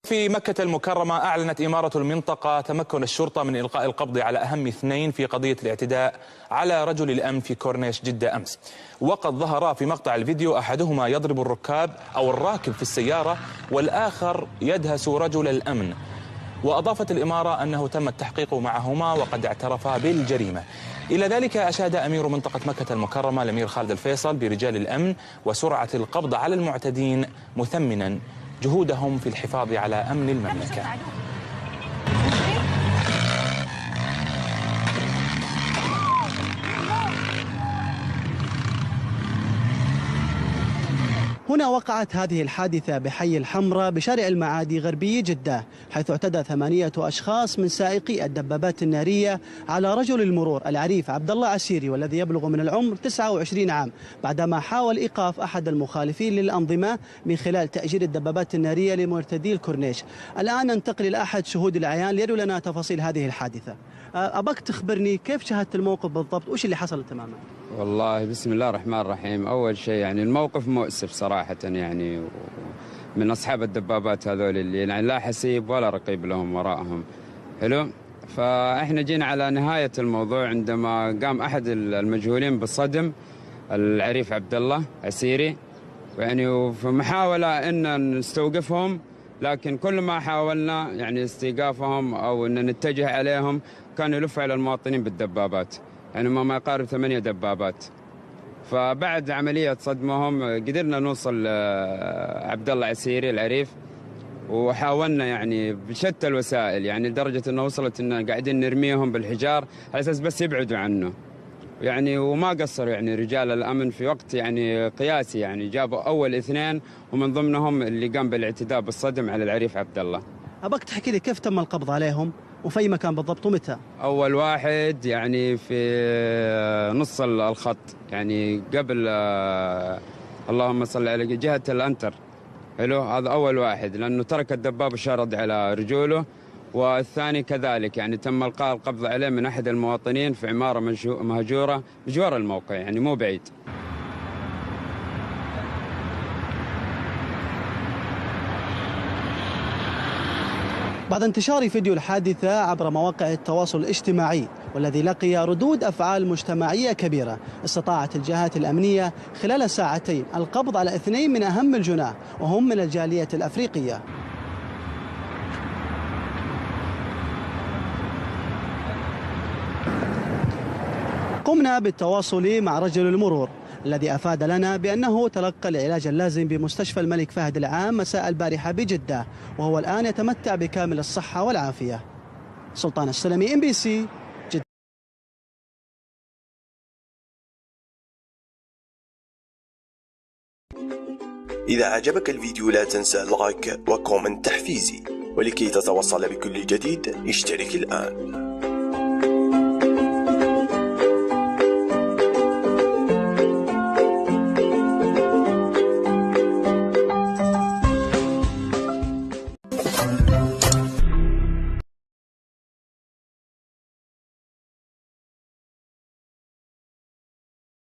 في مكة المكرمة أعلنت إمارة المنطقة تمكن الشرطة من إلقاء القبض على أهم اثنين في قضية الاعتداء على رجل الأمن في كورنيش جدة أمس. وقد ظهر في مقطع الفيديو أحدهما يضرب الراكب في السيارة، والآخر يدهس رجل الأمن. وأضافت الإمارة أنه تم التحقيق معهما وقد اعترفا بالجريمة. إلى ذلك أشاد أمير منطقة مكة المكرمة الأمير خالد الفيصل برجال الأمن وسرعة القبض على المعتدين، مثمنا جهودهم في الحفاظ على أمن المملكة. هنا وقعت هذه الحادثة بحي الحمراء بشارع المعادي غربي جدة، حيث اعتدى 8 أشخاص من سائقي الدبابات النارية على رجل المرور العريف عبد الله عسيري، والذي يبلغ من العمر 29 عام، بعدما حاول إيقاف أحد المخالفين للأنظمة من خلال تأجير الدبابات النارية لمرتدي الكورنيش. الآن ننتقل إلى أحد شهود العيان ليروا لنا تفاصيل هذه الحادثة. أباك تخبرني كيف شاهدت الموقف بالضبط، وش اللي حصل تماما؟ والله بسم الله الرحمن الرحيم. أول شيء يعني الموقف مؤسف صراحة، يعني من أصحاب الدبابات هذول اللي يعني لا حسيب ولا رقيب لهم وراءهم. حلو. فإحنا جينا على نهاية الموضوع عندما قام أحد المجهولين بالصدم العريف عبد الله عسيري، يعني في محاولة أن نستوقفهم، لكن كل ما حاولنا يعني استيقافهم أو أن نتجه عليهم كانوا يلفوا على المواطنين بالدبابات، يعني ما يقارب 8 دبابات. فبعد عملية صدمهم قدرنا نوصل عبد الله عسيري العريف، وحاولنا يعني بشتى الوسائل، يعني لدرجة أنه وصلت أن قاعدين نرميهم بالحجار على أساس بس يبعدوا عنه، يعني وما قصروا يعني رجال الأمن في وقت يعني قياسي، يعني جابوا أول 2 ومن ضمنهم اللي قام بالاعتداء بالصدم على العريف عبد الله. أباك تحكي لي كيف تم القبض عليهم وفي أي مكان بالضبط ومتى؟ أول واحد يعني في نص الخط، يعني قبل اللهم صل على جهة الأنتر. حلو. هذا أول واحد لأنه ترك الدباب وشرد على رجوله، والثاني كذلك يعني تم إلقاء القبض عليه من أحد المواطنين في عمارة مهجورة بجوار الموقع، يعني مو بعيد. بعد انتشار فيديو الحادثة عبر مواقع التواصل الاجتماعي، والذي لقي ردود أفعال مجتمعية كبيرة، استطاعت الجهات الأمنية خلال ساعتين القبض على 2 من أهم الجناة، وهم من الجالية الأفريقية. قمنا بالتواصل مع رجل المرور الذي أفاد لنا بأنه تلقى العلاج اللازم بمستشفى الملك فهد العام مساء البارحة بجدة، وهو الآن يتمتع بكامل الصحة والعافية. سلطان السلمي، MBC، جدة. إذا أعجبك الفيديو لا تنسى اللايك وكومنت تحفيزي، ولكي تتوصل بكل جديد اشترك الآن.